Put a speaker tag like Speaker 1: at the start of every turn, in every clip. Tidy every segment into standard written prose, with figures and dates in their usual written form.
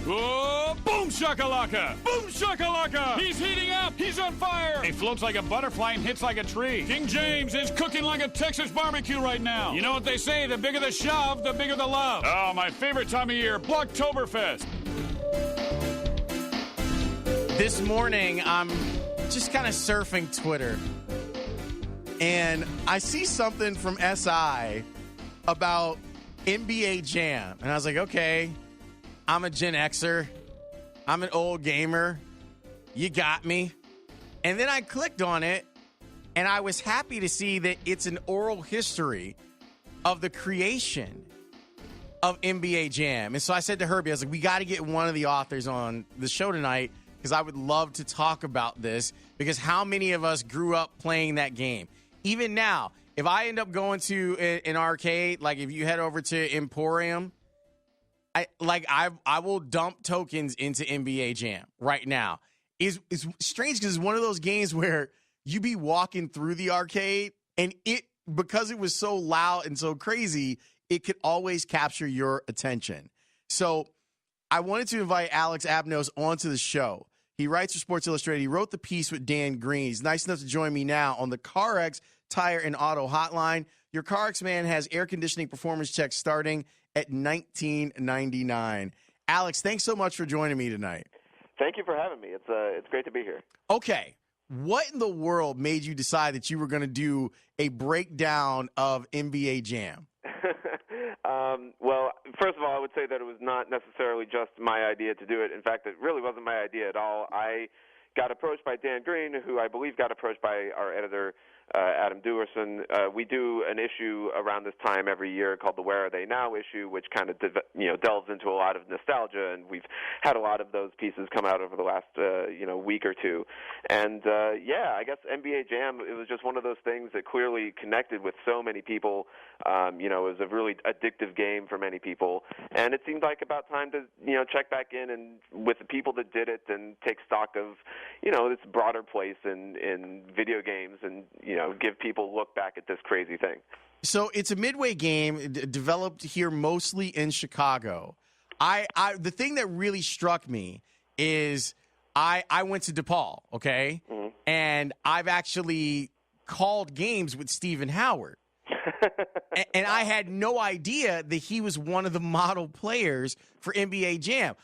Speaker 1: Oh, boom shakalaka! Boom shakalaka! He's heating up! He's on fire! He floats like a butterfly and hits like a tree. King James is cooking like a Texas barbecue right now. You know what they say, the bigger the shove, the bigger the love. Oh, my favorite time of year, Blocktoberfest.
Speaker 2: This morning, I'm just kind of surfing Twitter, and I see something from SI about NBA Jam. And I was like, okay, I'm a Gen Xer. I'm an old gamer. You got me. And then I clicked on it, and I was happy to see that it's an oral history of the creation of NBA Jam. And so I said to Herbie, I was like, we got to get one of the authors on the show tonight because I would love to talk about this, because how many of us grew up playing that game? Even now, if I end up going to an arcade, like if you head over to Emporium, I will dump tokens into NBA Jam right now. It's strange because it's one of those games where you be walking through the arcade and because it was so loud and so crazy, it could always capture your attention. So I wanted to invite Alex Abnos onto the show. He writes for Sports Illustrated. He wrote the piece with Dan Greene. He's nice enough to join me now on the CarX Tire and Auto Hotline. Your CarX man has air conditioning performance checks starting at $19.99. Alex, thanks so much for joining me tonight.
Speaker 3: Thank you for having me. It's great to be here.
Speaker 2: Okay. What in the world made you decide that you were going to do a breakdown of NBA Jam?
Speaker 3: Well, first of all, I would say that it was not necessarily just my idea to do it. In fact, it really wasn't my idea at all. I got approached by Dan Greene, who I believe got approached by our editor, Adam Dewerson. We do an issue around this time every year called the Where Are They Now issue, which kind of delves into a lot of nostalgia, and we've had a lot of those pieces come out over the last week or two. And I guess NBA Jam, it was just one of those things that clearly connected with so many people. It was a really addictive game for many people, and it seemed like about time to check back in and with the people that did it and take stock of this broader place in video games and give people a look back at this crazy thing.
Speaker 2: So it's a Midway game developed here mostly in Chicago. The thing that really struck me is I went to DePaul, okay? Mm-hmm. And I've actually called games with Stephen Howard. And I had no idea that he was one of the model players for NBA Jam.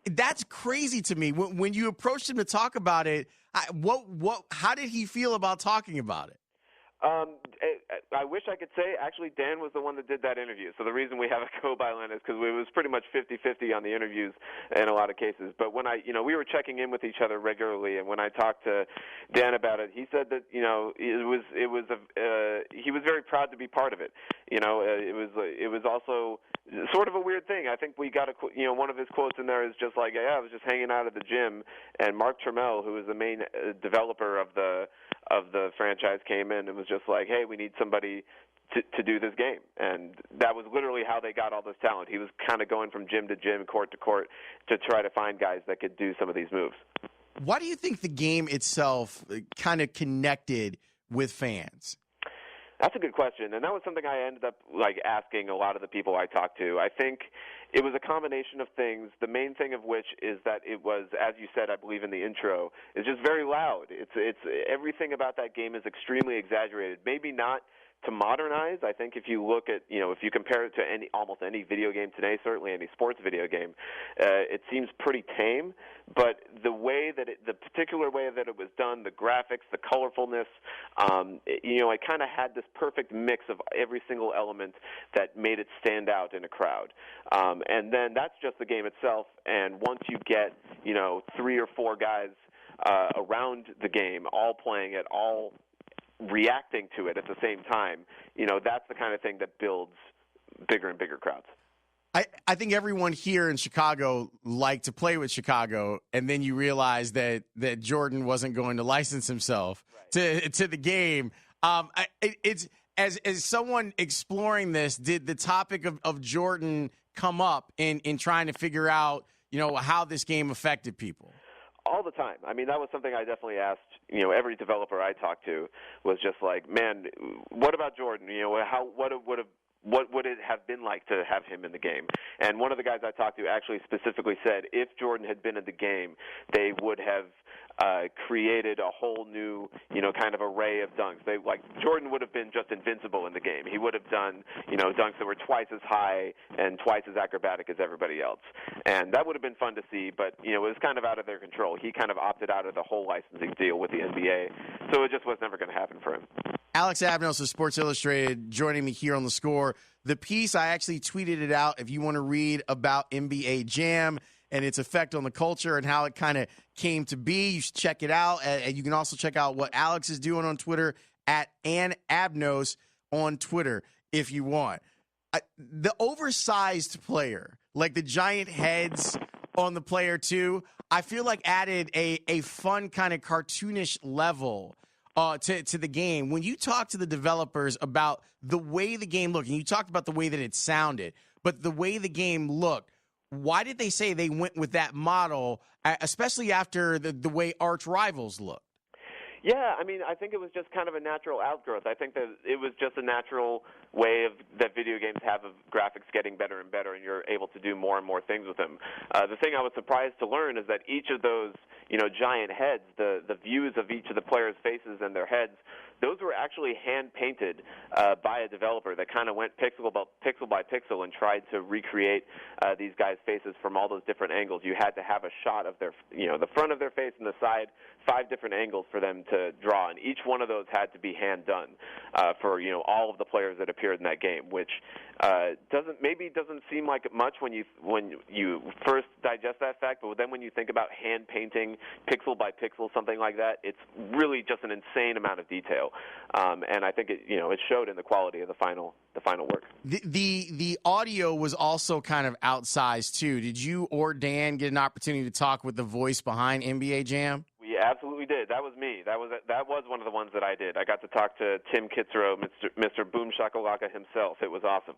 Speaker 2: That's crazy to me. When you approached him to talk about it, how did he feel about talking about it?
Speaker 3: I wish I could say, actually, Dan was the one that did that interview. So the reason we have a co-byline is because it was pretty much 50-50 on the interviews in a lot of cases. But when we were checking in with each other regularly, and when I talked to Dan about it, he said that, he was very proud to be part of it. It was also sort of a weird thing. I think we got one of his quotes in there is just like, I was just hanging out at the gym, and Mark Trammell, who is the main developer of the franchise, came in and was just like, hey, we need somebody to do this game. And that was literally how they got all this talent. He was kind of going from gym to gym, court to court, to try to find guys that could do some of these moves.
Speaker 2: Why do you think the game itself kind of connected with fans?
Speaker 3: That's a good question, and that was something I ended up asking a lot of the people I talked to. I think it was a combination of things, the main thing of which is that it was, as you said, I believe in the intro, is just very loud. It's everything about that game is extremely exaggerated. Maybe not to modernize. I think if you look at, if you compare it to almost any video game today, certainly any sports video game, it seems pretty tame. But the way that the particular way that it was done, the graphics, the colorfulness, it kind of had this perfect mix of every single element that made it stand out in a crowd. And then that's just the game itself. And once you get, 3 or 4 guys around the game, all playing it, all reacting to it at the same time, that's the kind of thing that builds bigger and bigger crowds.
Speaker 2: I think everyone here in Chicago liked to play with Chicago, and then you realize that Jordan wasn't going to license himself to the game. It's as someone exploring this, did the topic of Jordan come up in trying to figure out how this game affected people?
Speaker 3: All the time. I mean, that was something I definitely asked, every developer I talked to was just like, man, what about Jordan? what would it have been like to have him in the game? And one of the guys I talked to actually specifically said if Jordan had been in the game, they would have created a whole new, kind of array of dunks. Jordan would have been just invincible in the game. He would have done, dunks that were twice as high and twice as acrobatic as everybody else. And that would have been fun to see, but, it was kind of out of their control. He kind of opted out of the whole licensing deal with the NBA, so it just was never going to happen for him.
Speaker 2: Alex Abnos of Sports Illustrated joining me here on The Score. The piece, I actually tweeted it out if you want to read about NBA Jam and its effect on the culture and how it kind of came to be. You should check it out. And you can also check out what Alex is doing on Twitter at @AnAbnos on Twitter if you want. The oversized player, like the giant heads on the player too, I feel like added a fun kind of cartoonish level to the game. When you talk to the developers about the way the game looked, and you talked about the way that it sounded, but the way the game looked, why did they say they went with that model, especially after the way arch rivals look?
Speaker 3: Yeah, I think it was just kind of a natural outgrowth. I think that it was just a natural way that video games have of graphics getting better and better, and you're able to do more and more things with them. The thing I was surprised to learn is that each of those, giant heads, the views of each of the players' faces and their heads, those were actually hand-painted by a developer that kind of went pixel by pixel and tried to recreate these guys' faces from all those different angles. You had to have a shot of their, the front of their face and the side, 5 different angles for them to draw, and each one of those had to be hand-done for, all of the players that appeared in that game, which doesn't seem like much when you first digest that fact, but then when you think about hand-painting pixel by pixel, something like that, it's really just an insane amount of detail. And I think it showed in the quality of the final work.
Speaker 2: The audio was also kind of outsized too. Did you or Dan get an opportunity to talk with the voice behind NBA Jam?
Speaker 3: We absolutely did. That was me. That was one of the ones that I did. I got to talk to Tim Kitzrow, Mr. Boom Shakalaka himself. It was awesome.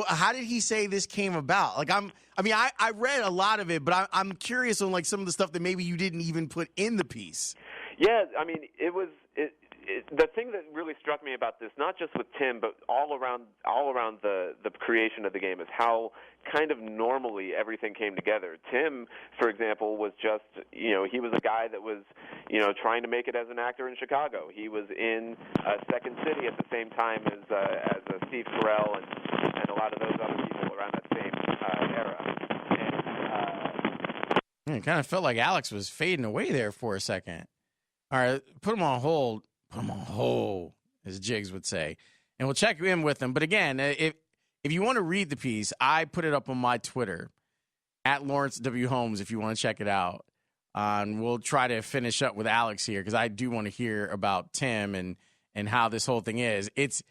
Speaker 2: How did he say this came about? I read a lot of it, but I'm curious on some of the stuff that maybe you didn't even put in the piece.
Speaker 3: Yeah, it was the thing that really struck me about this, not just with Tim, but all around the creation of the game, is how kind of normally everything came together. Tim, for example, was just, he was a guy that was, trying to make it as an actor in Chicago. He was in Second City at the same time as Steve Carell and a lot of those other people around that same era. And
Speaker 2: it kind of felt like Alex was fading away there for a second. All right, put him on hold. Put him on hold, as Jigs would say. And we'll check in with him. But again, if you want to read the piece, I put it up on my Twitter, at Lawrence W. Holmes, if you want to check it out. And we'll try to finish up with Alex here, because I do want to hear about Tim and how this whole thing is. It's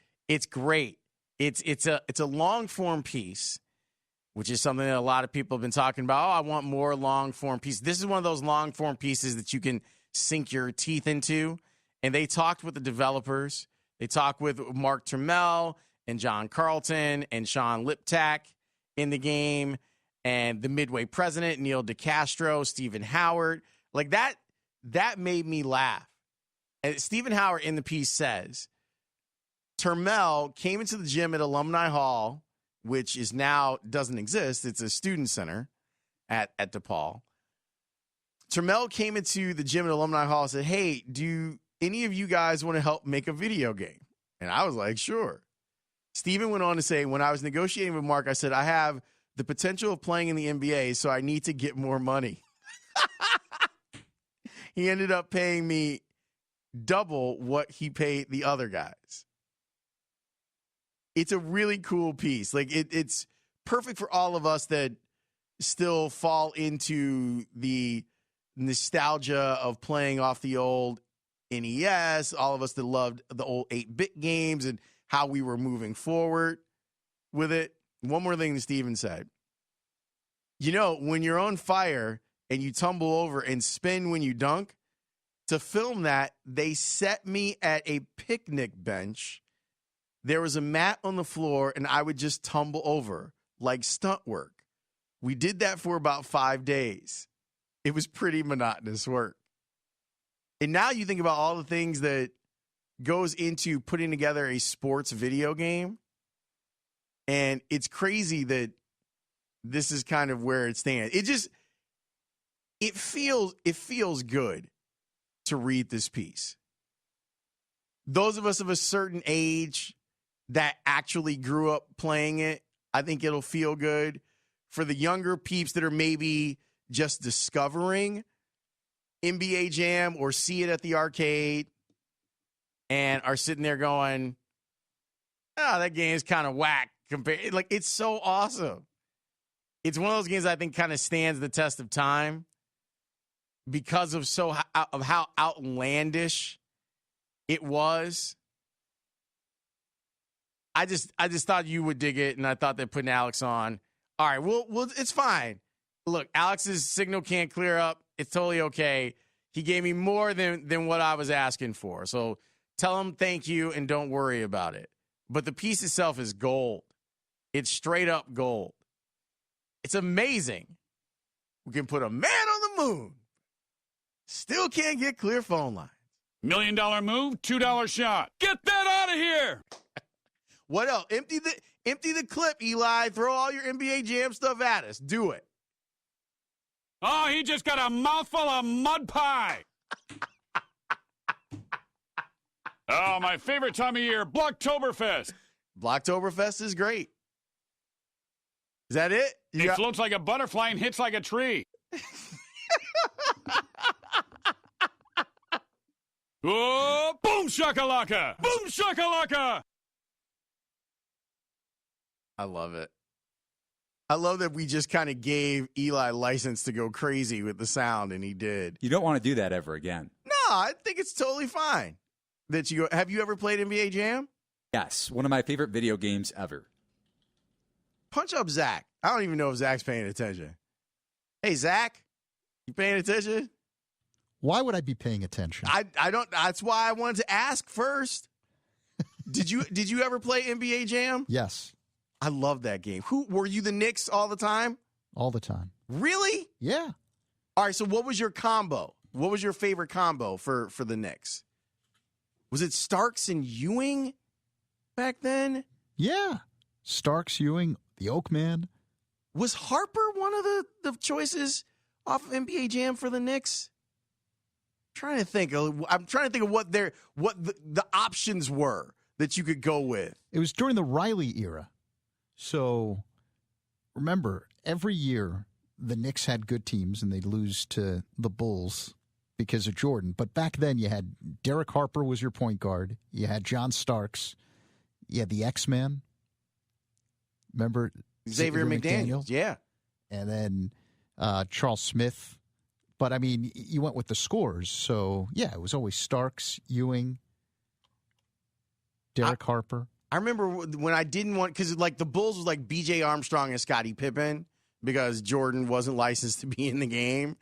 Speaker 2: great. It's a long-form piece, which is something that a lot of people have been talking about. Oh, I want more long-form pieces. This is one of those long-form pieces that you can sink your teeth into. And they talked with the developers. They talked with Mark Turmel and John Carlton and Sean Liptak in the game, and the Midway president, Neil DeCastro, Stephen Howard. That made me laugh. And Stephen Howard in the piece says, Turmel came into the gym at Alumni Hall, which is now doesn't exist. It's a student center at DePaul. Turmel came into the gym at Alumni Hall and said, hey, do any of you guys want to help make a video game? And I was like, sure. Stephen went on to say, when I was negotiating with Mark, I said, I have the potential of playing in the NBA, so I need to get more money. He ended up paying me double what he paid the other guys. It's a really cool piece. It's perfect for all of us that still fall into the nostalgia of playing off the old NES, all of us that loved the old 8-bit games and how we were moving forward with it. One more thing that Steven said. When you're on fire and you tumble over and spin when you dunk, to film that, they set me at a picnic bench. There was a mat on the floor, and I would just tumble over like stunt work. We did that for about 5 days. It was pretty monotonous work. And now you think about all the things that goes into putting together a sports video game. And it's crazy that this is kind of where it stands. It feels good to read this piece. Those of us of a certain age that actually grew up playing it, I think it'll feel good. For the younger peeps that are maybe just discovering NBA Jam or see it at the arcade and are sitting there going, oh, that game is kind of whack compared. Like, it's so awesome. It's one of those games I think kind of stands the test of time because of how outlandish it was. I just thought you would dig it, and I thought that putting Alex on. All right, well, it's fine. Look, Alex's signal can't clear up. It's totally okay. He gave me more than what I was asking for. So tell him thank you and don't worry about it. But the piece itself is gold. It's straight up gold. It's amazing. We can put a man on the moon. Still can't get clear phone lines.
Speaker 1: $1 million move, $2 shot. Get that out of here.
Speaker 2: What else? Empty the clip, Eli. Throw all your NBA Jam stuff at us. Do it.
Speaker 1: Oh, he just got a mouthful of mud pie. Oh, my favorite time of year, Blocktoberfest.
Speaker 2: Blocktoberfest is great. Is that it?
Speaker 1: It floats like a butterfly and hits like a tree. Oh, boom shakalaka! Boom shakalaka!
Speaker 2: I love it. I love that we just kind of gave Eli license to go crazy with the sound, and he did.
Speaker 4: You don't want to do that ever again.
Speaker 2: No, I think it's totally fine. That you go. Have you ever played NBA Jam?
Speaker 4: Yes, one of my favorite video games ever.
Speaker 2: Punch up Zach. I don't even know if Zach's paying attention. Hey, Zach, you paying attention?
Speaker 5: Why would I be paying attention?
Speaker 2: I don't. That's why I wanted to ask first. Did you ever play NBA Jam?
Speaker 5: Yes.
Speaker 2: I love that game. Who were you? The Knicks all the time?
Speaker 5: All the time.
Speaker 2: Really?
Speaker 5: Yeah.
Speaker 2: All right. So what was your combo? What was your favorite combo for the Knicks? Was it Starks and Ewing back then?
Speaker 5: Yeah. Starks, Ewing, the Oakman.
Speaker 2: Was Harper one of the choices off of NBA Jam for the Knicks? I'm trying to think of what the options were that you could go with.
Speaker 5: It was during the Riley era. So remember, every year the Knicks had good teams and they'd lose to the Bulls because of Jordan. But back then you had Derek Harper was your point guard. You had John Starks. You had the X-Men. Remember?
Speaker 2: Xavier McDaniels. Yeah.
Speaker 5: And then Charles Smith. But, I mean, you went with the scores. So, yeah, it was always Starks, Ewing, Derek Harper.
Speaker 2: I remember when I didn't want – because, like, the Bulls was like B.J. Armstrong and Scottie Pippen because Jordan wasn't licensed to be in the game.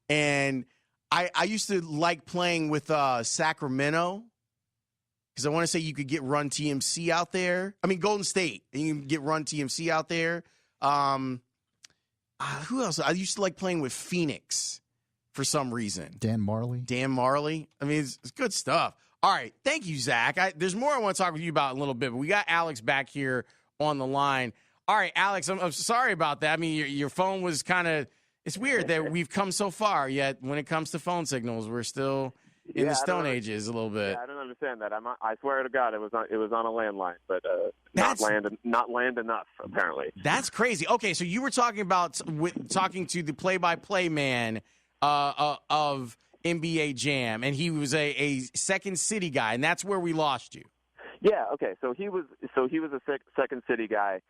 Speaker 2: And I used to like playing with Sacramento because I want to say you could get Run TMC out there. I mean, Golden State. And you can get Run TMC out there. Who else? I used to like playing with Phoenix for some reason.
Speaker 5: Dan Marley.
Speaker 2: I mean, it's good stuff. All right. Thank you, Zach. There's more I want to talk with you about in a little bit, but we got Alex back here on the line. All right, Alex, I'm sorry about that. I mean, your phone was kind of – it's weird that we've come so far, yet when it comes to phone signals, we're still in the Stone Ages a little bit.
Speaker 3: Yeah, I don't understand that. I swear to God, it was on a landline, but not land enough, apparently.
Speaker 2: That's crazy. Okay, so you were talking about talking to the play-by-play man of NBA Jam, and he was a Second City guy, and that's where we lost you.
Speaker 3: Yeah. Okay. So he was a Second City guy.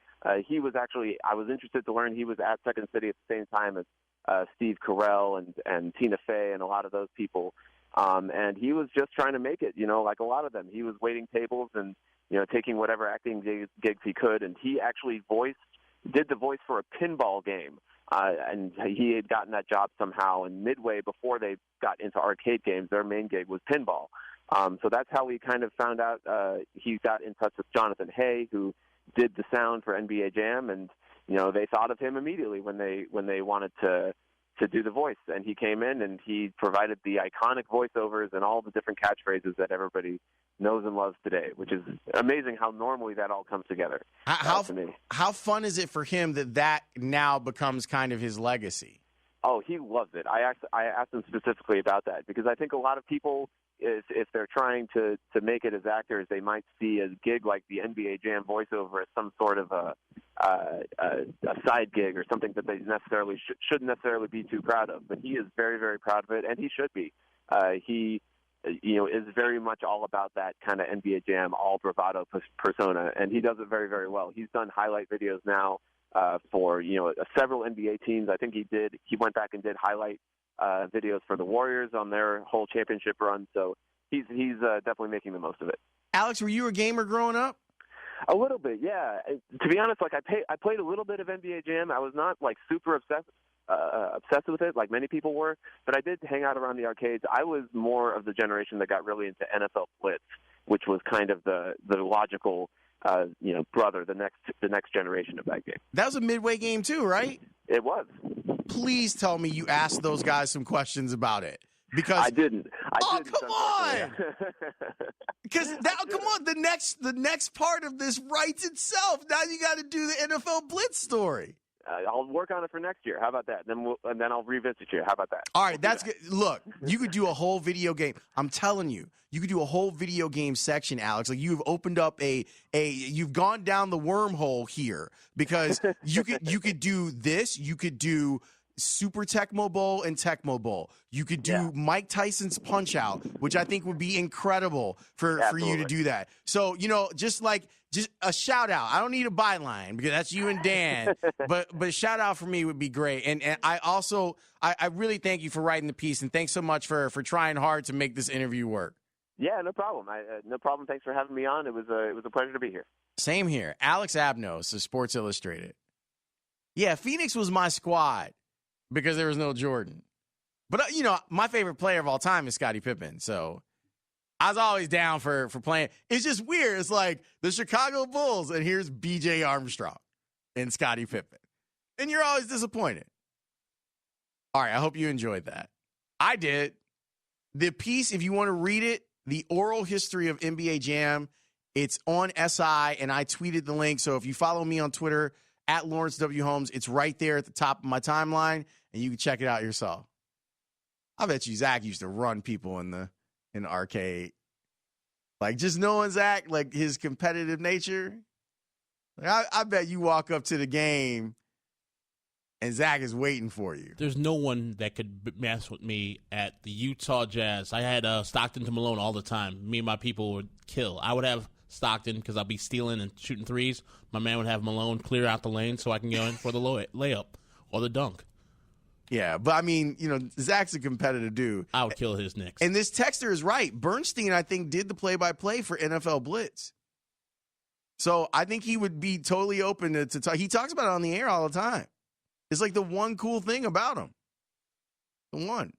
Speaker 3: He was actually. I was interested to learn he was at Second City at the same time as Steve Carell and Tina Fey and a lot of those people. And he was just trying to make it. You know, like a lot of them. He was waiting tables and taking whatever acting gigs he could. And he actually did the voice for a pinball game. And he had gotten that job somehow. And Midway, before they got into arcade games, their main gig was pinball. So that's how we kind of found out. He got in touch with Jonathan Hay, who did the sound for NBA Jam, and they thought of him immediately when they wanted to to do the voice, and he came in and he provided the iconic voiceovers and all the different catchphrases that everybody knows and loves today, which is amazing how normally that all comes together. To me.
Speaker 2: How fun is it for him that now becomes kind of his legacy?
Speaker 3: Oh, he loves it. I asked him specifically about that because I think a lot of people, if they're trying to make it as actors, they might see a gig like the NBA Jam voiceover as some sort of a side gig or something that they necessarily shouldn't necessarily be too proud of. But he is very, very proud of it, and he should be. He is very much all about that kind of NBA Jam, all bravado persona, and he does it very, very well. He's done highlight videos now for several NBA teams. I think he went back and did highlight videos for the Warriors on their whole championship run. So he's definitely making the most of it.
Speaker 2: Alex, were you a gamer growing up?
Speaker 3: A little bit, yeah. To be honest, like I played a little bit of NBA Jam. I was not like super obsessed with it like many people were, but I did hang out around the arcades. I was more of the generation that got really into NFL Blitz, which was kind of the logical brother, the next generation of that game.
Speaker 2: That was a Midway game too, right?
Speaker 3: It was.
Speaker 2: Please tell me you asked those guys some questions about it. Because
Speaker 3: I didn't.
Speaker 2: Come on! Because now, come on, the next part of this writes itself. Now you got to do the NFL Blitz story.
Speaker 3: I'll work on it for next year. How about that? And then I'll revisit you. How about that?
Speaker 2: All right, that's good. Look, you could do a whole video game. I'm telling you, you could do a whole video game section, Alex. Like you've opened up you've gone down the wormhole here because you could do this. You could do Super Tecmo Bowl and Tecmo Bowl. You could do Mike Tyson's Punch Out, which I think would be incredible for you to do that. So, just a shout out. I don't need a byline because that's you and Dan, but a shout out for me would be great. And I also, I really thank you for writing the piece, and thanks so much for trying hard to make this interview work.
Speaker 3: Yeah, no problem. No problem. Thanks for having me on. It was a pleasure to be here.
Speaker 2: Same here. Alex Abnos of Sports Illustrated. Yeah, Phoenix was my squad because there was no Jordan. But, my favorite player of all time is Scottie Pippen. So I was always down for playing. It's just weird. It's like the Chicago Bulls, and here's B.J. Armstrong and Scottie Pippen. And you're always disappointed. All right, I hope you enjoyed that. I did. The piece, if you want to read it, the oral history of NBA Jam, it's on SI, and I tweeted the link. So if you follow me on Twitter, at Lawrence W. Holmes, it's right there at the top of my timeline, and you can check it out yourself. I bet you Zach used to run people in the arcade. Like, just knowing Zach, like his competitive nature. Like, I bet you walk up to the game and Zach is waiting for you.
Speaker 6: There's no one that could mess with me at the Utah Jazz. I had Stockton to Malone all the time. Me and my people would kill. I would have Stockton because I'd be stealing and shooting threes. My man would have Malone clear out the lane so I can go in for the layup or the dunk.
Speaker 2: Yeah, but I mean, Zach's a competitive dude.
Speaker 6: I would kill his Knicks.
Speaker 2: And this texter is right. Bernstein, I think, did the play-by-play for NFL Blitz. So I think he would be totally open to talk. He talks about it on the air all the time. It's like the one cool thing about him. The one.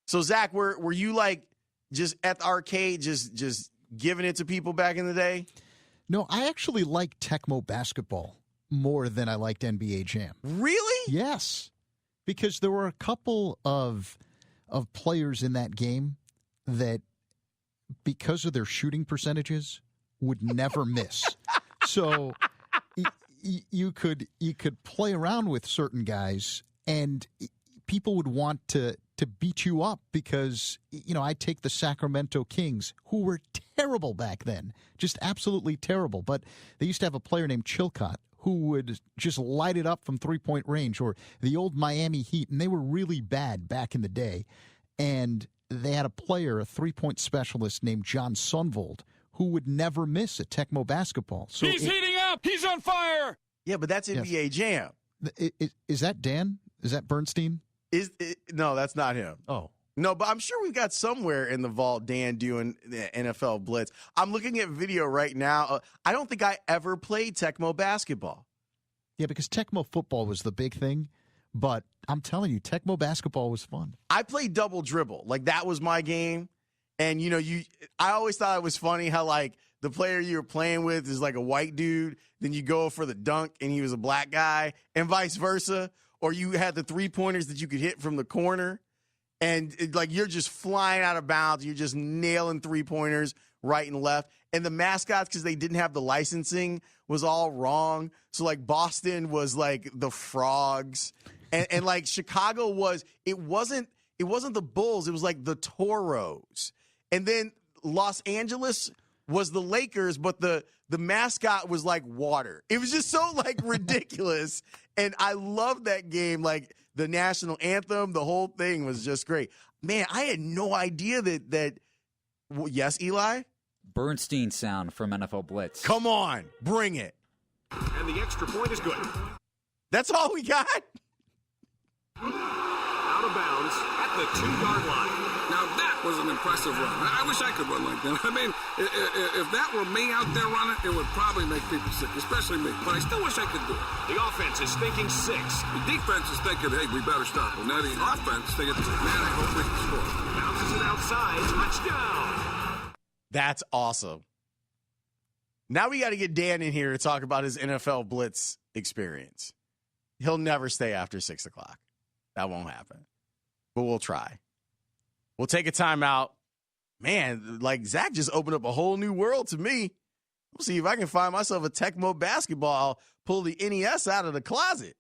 Speaker 2: So, Zach, were you like just at the arcade just giving it to people back in the day?
Speaker 5: No, I actually liked Tecmo basketball more than I liked NBA Jam.
Speaker 2: Really?
Speaker 5: Yes. Because there were a couple of players in that game that, because of their shooting percentages, would never miss. So you could play around with certain guys, and people would want to beat you up because, I take the Sacramento Kings, who were terrible back then, just absolutely terrible. But they used to have a player named Chilcott who would just light it up from three-point range, or the old Miami Heat, and they were really bad back in the day. And they had a player, a three-point specialist named John Sunvold, who would never miss at Tecmo basketball. So
Speaker 1: He's heating up! He's on fire!
Speaker 2: Yeah, but that's NBA Jam.
Speaker 5: Is that Dan? Is that Bernstein?
Speaker 2: No, that's not him.
Speaker 5: Oh.
Speaker 2: No, but I'm sure we've got somewhere in the vault Dan doing the NFL Blitz. I'm looking at video right now. I don't think I ever played Tecmo basketball.
Speaker 5: Yeah, because Tecmo football was the big thing. But I'm telling you, Tecmo basketball was fun.
Speaker 2: I played double dribble. Like, that was my game. And, I always thought it was funny how, like, the player you were playing with is like a white dude. Then you go for the dunk and he was a black guy, and vice versa. or you had the 3-pointers that you could hit from the corner, and you're just flying out of bounds. You're just nailing 3-pointers right and left. And the mascots, because they didn't have the licensing, was all wrong. So like Boston was like the Frogs, and like Chicago was, it wasn't the Bulls. It was like the Toros. And then Los Angeles was the Lakers, but the mascot was like water. It was just so like ridiculous. And I love that game. Like the national anthem, the whole thing was just great. Man, I had no idea that yes, Eli?
Speaker 4: Bernstein sound from NFL Blitz.
Speaker 2: Come on, bring it.
Speaker 7: And the extra point is good.
Speaker 2: That's all we got?
Speaker 7: Out of bounds at the 2-yard line.
Speaker 8: Now that was an impressive run. I wish I could run like that. I mean, if that were me out there running, it would probably make people sick, especially me. But I still wish I could do it.
Speaker 7: The offense is thinking 6.
Speaker 8: The defense is thinking, hey, we better stop them. Now the offense is thinking, man, I hope we can score.
Speaker 7: Bounces it outside. Touchdown.
Speaker 2: That's awesome. Now we got to get Dan in here to talk about his NFL Blitz experience. He'll never stay after 6 o'clock. That won't happen. But we'll try. We'll take a timeout. Man, like Zach just opened up a whole new world to me. We'll see if I can find myself a Tecmo basketball. I'll pull the NES out of the closet.